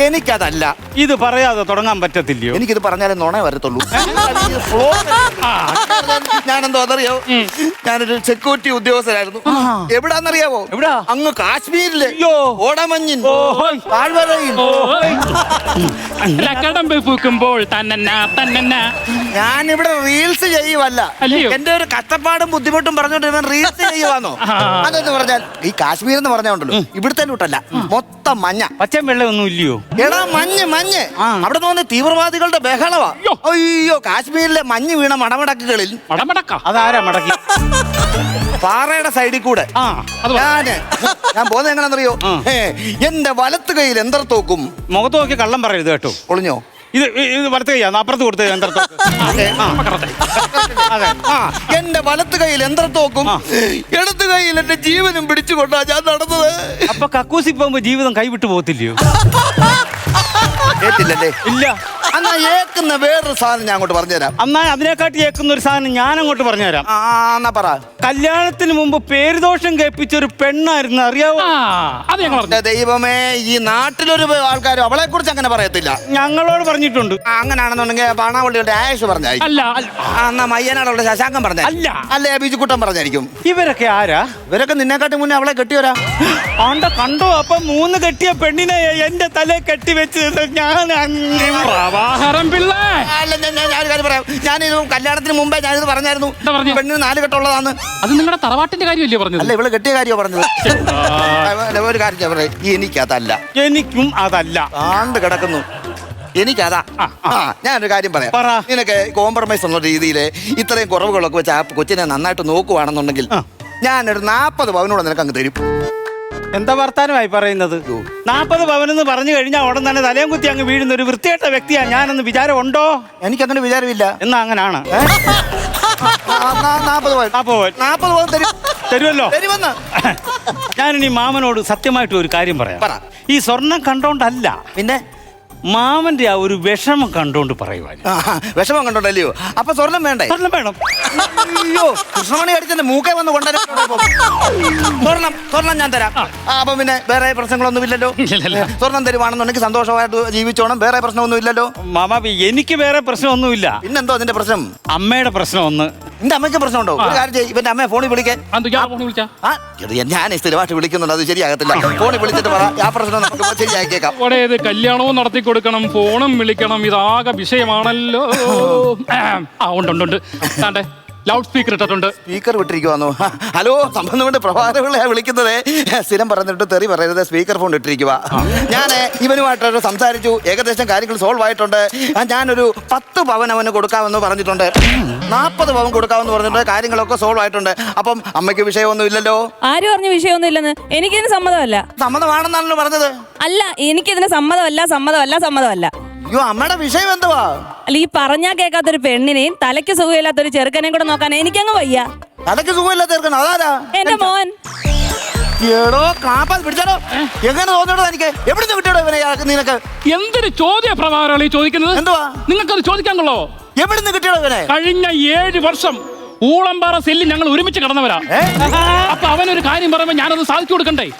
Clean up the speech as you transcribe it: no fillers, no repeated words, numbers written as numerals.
എനിക്കതല്ല. ഇത് പറയാതെ തുടങ്ങാൻ പറ്റത്തില്ലയോ? എനിക്കിത് പറഞ്ഞാലേ നുണ വരത്തുള്ളൂ. ഞാനെന്തോ അതറിയോ, ഞാനൊരു സെക്യൂരിറ്റി ഉദ്യോഗസ്ഥനായിരുന്നു. എവിടാന്നറിയാവോ? എവിടാ? അങ്ങ് കാശ്മീരില് അയ്യോ. ഓടമഞ്ഞിൻ താഴ്വരയിൽ. കടമ്പ് പൂക്കുമ്പോൾ ഞാനിവിടെ റീൽസ് ചെയ്യുവല്ല. എന്റെ ഒരു കഷ്ടപ്പാടും ബുദ്ധിമുട്ടും പറഞ്ഞോണ്ട് ഇവൻ റീൽസ് ചെയ്യുവാന്നോ? അതെന്ന് പറഞ്ഞാൽ ഈ കാശ്മീർ എന്ന് പറഞ്ഞോണ്ടല്ലോ, ഇവിടുത്തെ ലൂട്ടല്ല, മൊത്തം മഞ്ഞ. പച്ചയും വെള്ളമൊന്നും ഇല്ലയോ? എടാ മഞ്ഞ് മഞ്ഞ്. അവിടെ നിന്ന് തീവ്രവാദികളുടെ ബഹളവാ. അയ്യോ, കാശ്മീരിലെ മഞ്ഞ് വീണ മടമടക്കുകളിൽ അതാരാ മടക്കി? പാറയുടെ സൈഡിൽ കൂടെ ഞാൻ പോകുന്നത് എങ്ങനെയാണെന്നറിയോ? എന്റെ വലത്ത് കയ്യിൽ എന്തർത്തോക്കും. മുഖത്ത് നോക്കി കള്ളം പറയരുത് കേട്ടോ. ഒളിഞ്ഞോ? ഇത് വലത്ത് കയ്യാന്ന് അപ്പുറത്ത് കൊടുത്ത് യന്ത്രത്തോക്ക്. എന്റെ വലത്ത് കയ്യിൽ യന്ത്രത്തോക്കും, ഇടത്ത് കയ്യിൽ എന്റെ ജീവനും പിടിച്ചുകൊണ്ടാ ഞാൻ നടന്നത്. അപ്പൊ കക്കൂസി പോകുമ്പോ ജീവിതം കൈവിട്ടു പോകത്തില്ലയോ? കേട്ടില്ലല്ലേ? ഇല്ല. എന്നാ ഏക്കുന്ന വേറൊരു സാധനം ഞാൻ അങ്ങോട്ട് പറഞ്ഞുതരാം. എന്നാ അതിനെക്കാട്ടി ഏക്കുന്ന ഒരു സാധനം ഞാൻ അങ്ങോട്ട് പറഞ്ഞുതരാം. എന്നാ പറ. കല്യാണത്തിന് മുമ്പ് പേരുദോഷം കേൾപ്പിച്ച ഒരു പെണ്ണായിരുന്നു, അറിയാവോ? ദൈവമേ, ഈ നാട്ടിലൊരു ആൾക്കാരും അവളെ കുറിച്ച് അങ്ങനെ പറയത്തില്ല. ഞങ്ങളോട് പറഞ്ഞിട്ടുണ്ട്. അങ്ങനാണെന്നുണ്ടെങ്കിൽ പാണാവള്ളിയുടെ ആയേഷ് പറഞ്ഞായിരിക്കും. എന്നാ മയ്യനാടുള്ള ശശാങ്കം പറഞ്ഞ അല്ല. അല്ലേ ബിജുക്കുട്ടൻ പറഞ്ഞായിരിക്കും. ഇവരൊക്കെ ആരാ? ഇവരൊക്കെ നിന്നെക്കാട്ടി മുന്നേ അവളെ കെട്ടിയോരാ. ആണ്ട കണ്ടോ? അപ്പൊ 3 കെട്ടിയ പെണ്ണിനെ എന്റെ തലേ കെട്ടി വെച്ച് ഞാൻ പറയാം. ഞാനിത് കല്യാണത്തിന് മുമ്പേ ഞാനിത് പറഞ്ഞായിരുന്നു, പെണ്ണിന് 4 കെട്ടുള്ളതാന്ന്. അത് നിങ്ങളുടെ തറവാട്ടിന്റെ കാര്യമല്ലേ പറഞ്ഞത്? അല്ല, ഇവള് കെട്ടിയ കാര്യമോ പറഞ്ഞത്? ഒരു കാര്യം പറയാം, എനിക്കതല്ല. എനിക്കും അതല്ല. ആണ്ട് കിടക്കുന്നു. എനിക്കതാ. ഞാനൊരു കാര്യം പറയാം. നിനക്ക് കോംപ്രമൈസ് ഉള്ള രീതിയിൽ ഇത്രയും കുറവുകളൊക്കെ വെച്ച് ആ കൊച്ചിനെ നന്നായിട്ട് നോക്കുവാണെന്നുണ്ടെങ്കിൽ ഞാനൊരു 40 പവനോടെ നിനക്ക് അങ്ങ് തരും. എന്താ വർത്താനമായി പറയുന്നത്? 40 പവനെന്ന് പറഞ്ഞു കഴിഞ്ഞാൽ ഉടൻ തന്നെ തലയും കുത്തി അങ്ങ് വീഴുന്ന ഒരു വൃത്തികെട്ട വ്യക്തിയാ ഞാനെന്ന് വിചാരം ഉണ്ടോ? എനിക്കങ്ങനെ വിചാരമില്ല. എന്നാ അങ്ങനാണ്. 40 പവൻ തരുമല്ലോ. തരുമെന്ന് ഞാനിനി മാമനോട് സത്യമായിട്ട് ഒരു കാര്യം പറയാം. ഈ സ്വർണം കണ്ടോണ്ടല്ല, പിന്നെ മാമന്റെ ആ ഒരു വിഷമം കണ്ടോണ്ട് പറയുവാൻ. വിഷമം കണ്ടോണ്ടല്ലയോ? അപ്പൊ സ്വർണം വേണ്ടേ? സ്വർണം വേണം. അയ്യോ, കൃഷ്ണമണി അടിച്ചെന്റെ മൂക്കേ വന്ന് കൊണ്ടുവരാം. സ്വർണം ഞാൻ തരാം. അപ്പൊ പിന്നെ വേറെ പ്രശ്നങ്ങളൊന്നും ഇല്ലല്ലോ. സ്വർണം തരുവാണെന്നുണ്ടെങ്കിൽ സന്തോഷമായിട്ട് ജീവിച്ചോണം, വേറെ പ്രശ്നമൊന്നും ഇല്ലല്ലോ. മാമ, എനിക്ക് വേറെ പ്രശ്നമൊന്നുമില്ല. പിന്നെന്തോ അതിന്റെ പ്രശ്നം? അമ്മയുടെ പ്രശ്നം ഒന്ന്. എന്റെ അമ്മയ്ക്ക് പ്രശ്നമുണ്ടോ? ഒരു കാര്യം ചെയ്യ്, ഇവന്റെ അമ്മയെ ഫോണിൽ വിളിക്കാൻ. ഞാൻ സ്ഥിരമായിട്ട് വിളിക്കുന്നുണ്ട്, അത് ശരിയാകത്തില്ല. ഫോണിൽ വിളിച്ചിട്ട് പറ, ആ പ്രശ്നം നമുക്ക് ശരിയാക്കിയേക്കാം. കല്യാണവും നടത്തി കൊടുക്കണം, ഫോണും വിളിക്കണം, ഇതാകെ വിഷയമാണല്ലോ. ഉണ്ട് ലൗഡ് സ്പീക്കർ ഇട്ടിട്ടുണ്ട്. സ്പീക്കർ വിട്ടിരിക്കുവാന്നോ? ഹലോ, സംബന്ധമുണ്ട്, പ്രഭാകരപിള്ളയാ വിളിക്കുന്നത്. സ്ഥിരം പറഞ്ഞിട്ട് തെറി പറയരുത്, സ്പീക്കർ ഫോൺ ഇട്ടിരിക്കുക. ഞാൻ ഇവനുമായിട്ട് സംസാരിച്ചു, ഏകദേശം കാര്യങ്ങൾ സോൾവ് ആയിട്ടുണ്ട്. ഞാനൊരു 10 പവൻ അവന് കൊടുക്കാമെന്ന് പറഞ്ഞിട്ടുണ്ട്. 40 പവൻ കൊടുക്കാമെന്ന് പറഞ്ഞിട്ട് കാര്യങ്ങളൊക്കെ സോൾവ് ആയിട്ടുണ്ട്. അപ്പം അമ്മയ്ക്ക് വിഷയമൊന്നും ഇല്ലല്ലോ? ആര് പറഞ്ഞു വിഷയമൊന്നും ഇല്ലെന്ന്? എനിക്കിതിന് സമ്മതമല്ല. സമ്മതമാണെന്നാണല്ലോ പറഞ്ഞത്. അല്ല, എനിക്കിതിന് സമ്മതമല്ല. അയ്യോ, അമ്മയുടെ വിഷയം എന്തുവാ? അല്ല, ഈ പറഞ്ഞാ കേൾക്കാത്തൊരു പെണ്ണിനെയും തലയ്ക്ക് സുഖമില്ലാത്തൊരു ചെറുക്കനെയും കൂടെ നോക്കാൻ എനിക്കങ്ങ് വയ്യ. തലയ്ക്ക് സുഖമില്ലാത്ത ചെറുക്കൻ അതാരാ? എന്റെ മോൻ. എടോ കാപ്പാൽ പിടിച്ചാലോ? എങ്ങനെ തോന്നിയോ എനിക്ക്? എവിടുന്ന് കിട്ടിയോ ഇവനെ നിനക്ക്? എന്തൊരു ചോദ്യ പ്രഭാകരമാണ് ഈ ചോദിക്കുന്നത്? എന്തുവാ? നിങ്ങൾക്കത് ചോദിക്കാൻ കൊള്ളോ? എവിടുന്ന് കിട്ടിയോ ഇവനെ? കഴിഞ്ഞ 7 വർഷം ഊളംപാറ സെല്ലിൽ ഞങ്ങൾ ഒരുമിച്ച് കടന്നവരാ. അപ്പൊ അവനൊരു കാര്യം പറയുമ്പോ ഞാനത് സാധിച്ചു കൊടുക്കണ്ടേ?